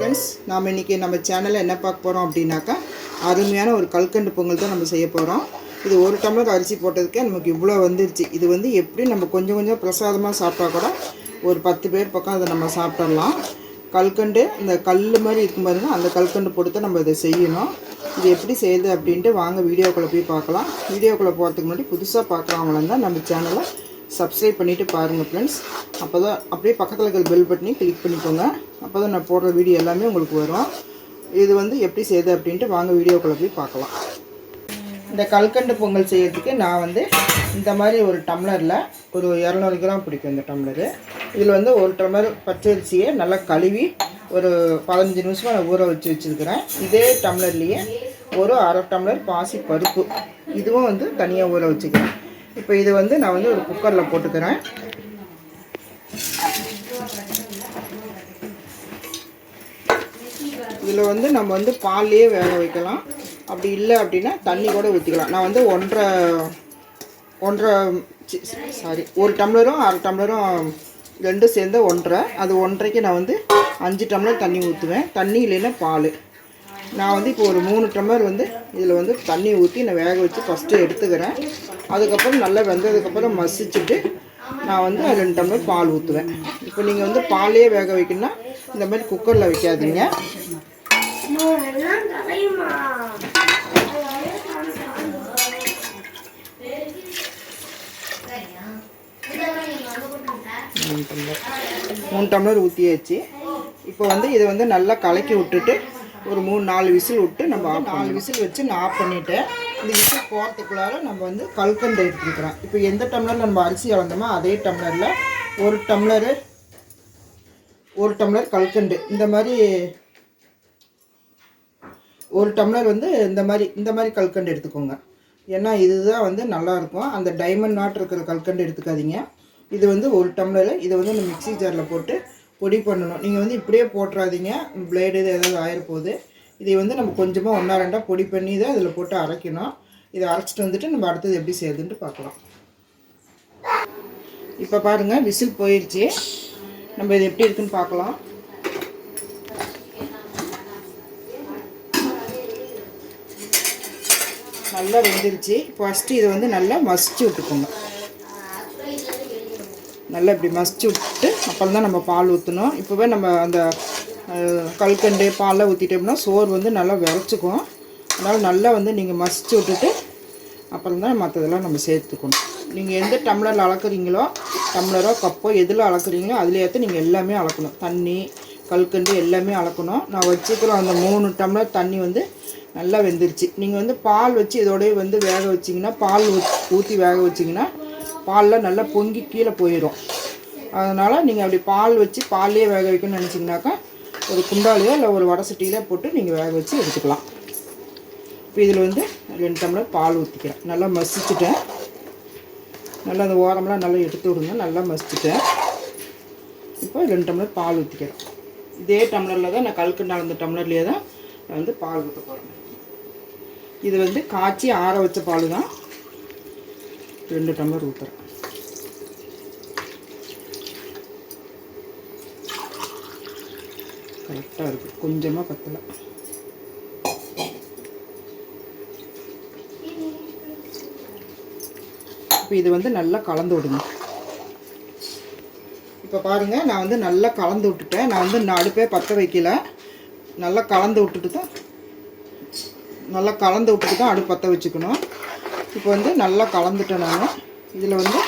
Friends, நாம் இன்றைக்கி நம்ம சேனலில் என்ன பார்க்க போகிறோம் அப்படின்னாக்கா, அருமையான ஒரு கல்கண்டு பொங்கல் தான் நம்ம செய்ய போகிறோம். இது ஒரு டம்ளர் அரிசி போட்டதுக்கே நமக்கு இவ்வளோ வந்துருச்சு. இது வந்து எப்படி நம்ம கொஞ்சம் கொஞ்சம் பிரசாதமாக சாப்பிட்டா கூட ஒரு 10 பேர் பக்கம் அதை நம்ம சாப்பிட்றலாம். கல்கண்டு இந்த கல் மாதிரி இருக்கும் பாருங்க, அந்த கல்கண்டு போட்டு தான் நம்ம இதை செய்யணும். இது எப்படி செய்யுது அப்படின்ட்டு வாங்க வீடியோக்குள்ளே போய் பார்க்கலாம். வீடியோக்குள்ளே போகிறதுக்கு முன்னாடி புதுசாக பார்க்குறவங்களா இருந்தால் நம்ம சேனலை சப்ஸ்கிரைப் பண்ணிவிட்டு பாருங்கள் ஃப்ரெண்ட்ஸ். அப்போ தான் அப்படியே பக்கத்தில் இருக்கிற பெல் பட்டனி கிளிக் பண்ணிக்கோங்க. அப்போ தான் நான் போடுற வீடியோ எல்லாமே உங்களுக்கு வரும். இது வந்து எப்படி செய்யுது அப்படின்ட்டு வாங்க வீடியோக்குள்ளே போய் பார்க்கலாம். இந்த கல்கண்டு பொங்கல் செய்கிறதுக்கு நான் வந்து இந்த மாதிரி ஒரு டம்ளரில் ஒரு 200 கிராம் பிடிக்கும் இந்த டம்ளரு. இதில் வந்து ஒரு டம்ளர் பச்சரிசியை நல்லா கழுவி ஒரு 15 நிமிஷமாக நான் ஊற வச்சுருக்கிறேன். இதே டம்ளர்லேயே ஒரு அரை டம்ளர் பாசி பருப்பு, இதுவும் வந்து தனியாக ஊற வச்சுக்கிறேன். இப்போ இது வந்து நான் வந்து ஒரு குக்கரில் போட்டுக்கிறேன். இதில் வந்து நம்ம வந்து பால்லையே வேக வைக்கலாம். அப்படி இல்லை அப்படின்னா தண்ணி கூட ஊற்றிக்கலாம். நான் வந்து ஒரு டம்ளரும் அரை டம்ளரும் ரெண்டும் சேர்ந்து 1.5, அது 1.5க்கு நான் வந்து 5 டம்ளர் தண்ணி ஊற்றுவேன். தண்ணி இல்லைன்னா பால். நான் வந்து இப்போ ஒரு 3 டம்ளர் வந்து இதில் வந்து தண்ணி ஊற்றி நான் வேக வச்சு ஃபஸ்ட்டு எடுத்துக்கிறேன். அதுக்கப்புறம் நல்லா வெந்ததுக்கப்புறம் மசிச்சுட்டு நான் வந்து 2 டம்ளர் பால் ஊற்றுவேன். இப்போ நீங்கள் வந்து பாலையே வேக வைக்கணும்னா இந்த மாதிரி குக்கரில் வைக்காதீங்க. மூணு டம்ளர் ஊற்றியாச்சு. இப்போ வந்து இதை வந்து நல்லா கலக்கி விட்டுட்டு ஒரு 3-4 விசில் விட்டு நம்ம 4 விசில் வச்சு நான் ஆஃப் பண்ணிவிட்டேன். இந்த விசில் போகிறதுக்குள்ளார நம்ம வந்து கல்கண்டு எடுத்துக்கிறோம். இப்போ எந்த டம்ளரில் நம்ம அரிசி அளந்தோமோ அதே டம்ளரில் ஒரு டம்ளர் கல்கண்டு, இந்த மாதிரி ஒரு டம்ளர் வந்து இந்த மாதிரி கல்கண்டு எடுத்துக்கோங்க. ஏன்னா இதுதான் வந்து நல்லாயிருக்கும். அந்த டைமண்ட் நாட் இருக்கிற கல்கண்டு எடுத்துக்காதீங்க. இது வந்து ஒரு டம்ளர். இதை வந்து நம்ம மிக்ஸி ஜாரில் போட்டு பொடி பண்ணணும். நீங்கள் வந்து இப்படியே போட்டுறாதீங்க, பிளேடு இது ஏதாவது ஆயிரப்போகுது. இதை வந்து நம்ம கொஞ்சமாக 1-2 பொடி பண்ணி தான் இதில் போட்டு அரைக்கணும். இதை அரைச்சிட்டு வந்துட்டு நம்ம அடுத்தது எப்படி செய்யுதுன்ட்டு பார்க்கலாம். இப்போ பாருங்கள், விசில் போயிடுச்சு. நம்ம இது எப்படி இருக்குன்னு பார்க்கலாம். நல்லா வெந்துருச்சு. ஃபஸ்ட்டு இதை வந்து நல்லா மசிச்சு விட்டுக்கோங்க. நல்லா இப்படி மசிச்சு விட்டு அப்புறம் தான் நம்ம பால் ஊற்றணும். இப்போவே நம்ம அந்த கல்கண்டு பாலில் ஊற்றிட்டோம்னா சோறு வந்து நல்லா விரைச்சிக்கும். அதனால் நல்லா வந்து நீங்கள் மசிச்சு விட்டுட்டு அப்புறம் தான் மற்றதெல்லாம் நம்ம சேர்த்துக்கணும். நீங்கள் எந்த டம்ளரில் அளக்குறீங்களோ, டம்ளரோ கப்போ எதில் அளக்குறீங்களோ அதில் ஏற்ற நீங்கள் எல்லாமே அளக்கணும். தண்ணி கல்கண்டு எல்லாமே அளக்கணும். நான் வச்சுக்கிறோம் அந்த 3 டம்ளர் தண்ணி வந்து நல்லா வெந்துருச்சு. நீங்கள் வந்து பால் வச்சு இதோடய வந்து வேக வச்சிங்கன்னா, பால் ஊற்றி வேக வச்சிங்கன்னா பாலில் நல்லா பொங்கி கீழே போயிடும். அதனால் நீங்கள் அப்படி பால் வச்சு பால்லையே வேக வைக்கணும்னு நினச்சிங்கனாக்கா ஒரு குண்டாலையோ இல்லை ஒரு வடை சட்டியிலே போட்டு நீங்கள் வேக வச்சு எடுத்துக்கலாம். இப்போ இதில் வந்து 2 டம்ளர் பால் ஊற்றிக்கிறேன். நல்லா மசிச்சுட்டேன். நல்லா அந்த ஓரமெல்லாம் நல்லா எடுத்து விடுங்க. நல்லா மசிச்சுட்டேன். இப்போ 2 டம்ளர் பால் ஊற்றிக்கிறேன். இதே டம்ளரில் தான் நான் கல்கண்டு அளந்த டம்ளர்லேயே தான் நான் வந்து பால் ஊற்ற போகிறேன். இது வந்து காய்ச்சி ஆற வச்ச பால் தான். 2 டம்ளர் ஊற்றுறேன். கரெக்டாக இருக்குது, கொஞ்சமாக பத்தலை. இப்போ இது வந்து நல்லா கலந்து விடுங்க. இப்போ பாருங்கள், நான் வந்து நல்லா கலந்து விட்டுட்டேன். நான் வந்து அடுப்பே பற்ற வைக்கல. நல்லா கலந்து விட்டுட்டு தான் அடுப்பு பற்ற வச்சுக்கணும். இப்போ வந்து நல்லா கலந்துட்டேன் நான். இதில் வந்து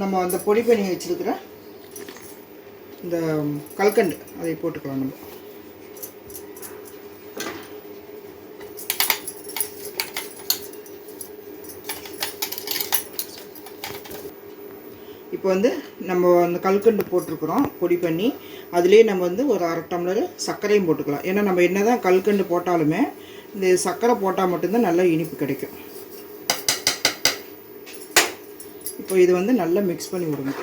நம்ம அந்த பொடி பண்ணி வச்சுருக்கிற இந்த கல்கண்டு அதை போட்டுக்கலாம். நம்ம இப்போ வந்து நம்ம அந்த கல்கண்டு போட்டிருக்கிறோம் பொடி பண்ணி. அதுலேயே நம்ம வந்து ஒரு அரை டம்ளர் சர்க்கரையும் போட்டுக்கலாம். ஏன்னா நம்ம என்ன தான் கல்கண்டு போட்டாலுமே இந்த சர்க்கரை போட்டால் மட்டும்தான் நல்லா இனிப்பு கிடைக்கும். இப்போ இது வந்து நல்லா மிக்ஸ் பண்ணி விடுங்க.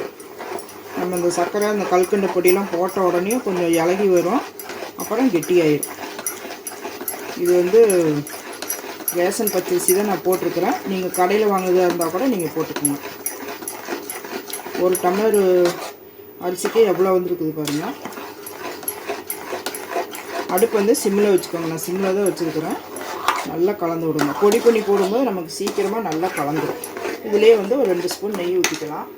நம்ம இந்த சர்க்கரை இந்த கல்கண்டு பொடியெலாம் போட்ட உடனே கொஞ்சம் இலகி வரும், அப்புறம் கெட்டியாயிடும். இது வந்து ரேஷன் பச்சரிசி தான் நான் போட்டிருக்கிறேன். நீங்கள் கடையில் வாங்குறதா இருந்தால் கூட நீங்கள் போட்டுக்கோங்க. ஒரு டம்ளர் அரிசிக்கு எவ்வளோ வந்துருக்குது பாருங்கள். அடுப்பு வந்து சிம்மில் வச்சுக்கோங்க. நான் சிம்மில் தான் வச்சுருக்கிறேன். நல்லா கலந்து விடுங்க. பொடி பண்ணி போடும்போது நமக்கு சீக்கிரமாக நல்லா கலந்துடும். இதிலே வந்து ஒரு 2 ஸ்பூன் நெய் ஊற்றிக்கலாம்.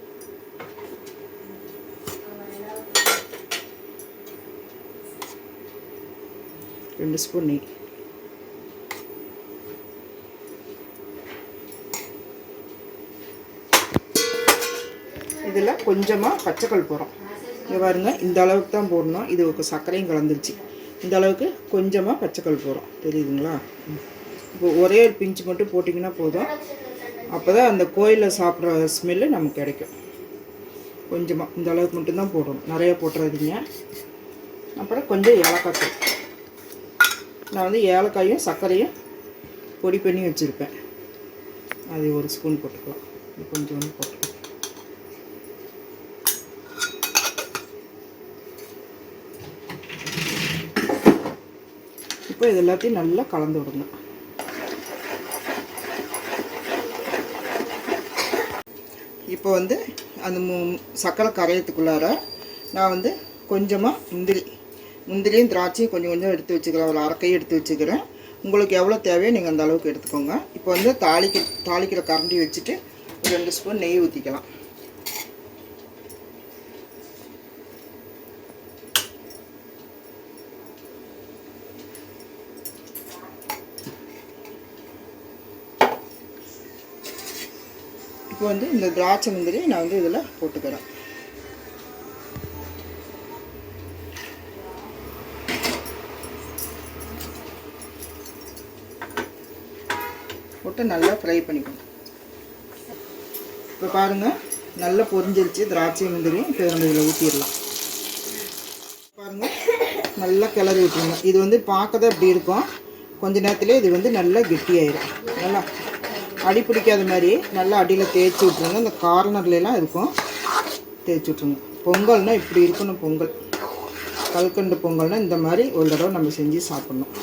ரெண்டு ஸ்பூன் நெய். இதில் கொஞ்சமாக பச்சைக்கல் போடுறோம். இங்கே பாருங்க, இந்த அளவுக்கு தான் போடணும். இது சர்க்கரையும் கலந்துருச்சு. இந்த அளவுக்கு கொஞ்சமாக பச்சைக்கல் போடுறோம். தெரியுதுங்களா? இப்போ ஒரே ஒரு பிஞ்சு மட்டும் போட்டிங்கன்னா போதும். அப்போ தான் அந்த கோயிலில் சாப்பிட்ற ஸ்மெல்லு நமக்கு கிடைக்கும். கொஞ்சமாக இந்த அளவுக்கு மட்டும்தான் போடணும். நிறைய போட்டுறாதீங்க. அப்புறம் கொஞ்சம் ஏலக்காய் தூள். நான் வந்து ஏலக்காயும் சர்க்கரையும் பொடி பண்ணி வச்சுருப்பேன். அது ஒரு ஸ்பூன் போட்டுக்கலாம். கொஞ்சம் போட்டுக்கலாம். இப்போ இது எல்லாத்தையும் நல்லா கலந்து விடுங்க. இப்போ வந்து அந்த சர்க்கரை கரையத்துக்குள்ளார நான் வந்து கொஞ்சமாக முந்திரியும் திராட்சையும் கொஞ்சம் கொஞ்சம் எடுத்து வச்சுக்கிறேன். ஒரு அரைக்கையும் எடுத்து வச்சுக்கிறேன். உங்களுக்கு எவ்வளோ தேவையோ நீங்கள் அந்த அளவுக்கு எடுத்துக்கோங்க. இப்போ வந்து தாளிக்கிற கரண்டி வச்சுட்டு ஒரு 2 ஸ்பூன் நெய் ஊற்றிக்கலாம். இப்போ வந்து இந்த திராட்சை முந்திரி நான் வந்து இதில் போட்டுக்கிறேன். போட்டு நல்லா ஃப்ரை பண்ணிக்கணும். இப்போ பாருங்கள், நல்லா பொரிஞ்சிருச்சு திராட்சை முந்திரி. இப்போ நம்ம இதில் ஊற்றிடலாம். பாருங்கள், நல்லா கிளறி விட்டுருங்க. இது வந்து பார்க்க தான் இப்படி இருக்கும். கொஞ்ச நேரத்துலேயே இது வந்து நல்லா கெட்டியாயிடும். நல்லா அடி பிடிக்காத மாதிரி நல்லா அடியில் தேய்ச்சி விட்ருங்க. இந்த கார்னர்லாம் இருக்கும், தேய்ச்சி விட்ருங்க. பொங்கல்னால் இப்படி இருக்கணும். கல்கண்டு பொங்கல்னால் இந்த மாதிரி ஒரு தடவை நம்ம செஞ்சு சாப்பிட்ணும்.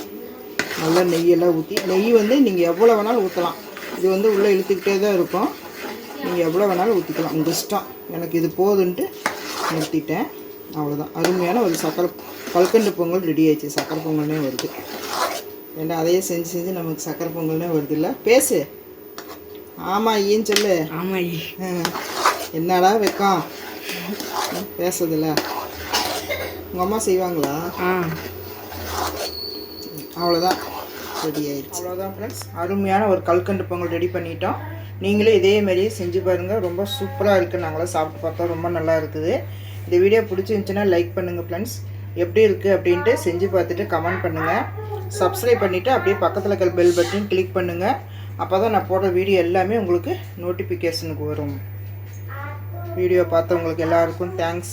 நல்லா நெய்யெல்லாம் ஊற்றி, நெய் வந்து நீங்கள் எவ்வளோ வேணாலும் ஊற்றலாம். இது வந்து உள்ளே இழுத்துக்கிட்டே தான் இருக்கும். நீங்கள் எவ்வளோ வேணாலும் ஊற்றிக்கலாம், உங்கள் இஷ்டம். எனக்கு இது போதுன்ட்டு நிறுத்திட்டேன். அவ்வளோதான். அருமையான ஒரு கல்கண்டு பொங்கல் ரெடி ஆயிடுச்சு. சக்கரை பொங்கல்னே வருது. ஏன்னா அதையே செஞ்சு நமக்கு சக்கரை பொங்கல்னே வருது. இல்லை பேசு. ஆமாம் ஐயின்னு சொல்லு. ஆமாம் ஐ. என்னடா வைக்கம் பேசுறதில்ல. உங்கள் அம்மா செய்வாங்களா? அவ்வளோதான், ரெடி ஆயிடுச்சு. அவ்வளோதான் ஃப்ரெண்ட்ஸ், அருமையான ஒரு கல்கண்டு பொங்கல் ரெடி பண்ணிட்டோம். நீங்களே இதேமாரியே செஞ்சு பாருங்கள். ரொம்ப சூப்பராக இருக்குது. நாங்களாம் சாப்பிட்டு பார்த்தோம், ரொம்ப நல்லா இருக்குது. இந்த வீடியோ பிடிச்சிருந்துச்சுன்னா லைக் பண்ணுங்கள் ஃப்ரெண்ட்ஸ். எப்படி இருக்குது அப்படின்ட்டு செஞ்சு பார்த்துட்டு கமெண்ட் பண்ணுங்கள். சப்ஸ்கிரைப் பண்ணிவிட்டு அப்படியே பக்கத்தில் இருக்கிற பெல் பட்டன் கிளிக் பண்ணுங்கள். அப்போ தான் நான் போடுற வீடியோ எல்லாமே உங்களுக்கு நோட்டிஃபிகேஷனுக்கு வரும். வீடியோ பார்த்தவங்களுக்கு எல்லாருக்கும் தேங்க்ஸ்.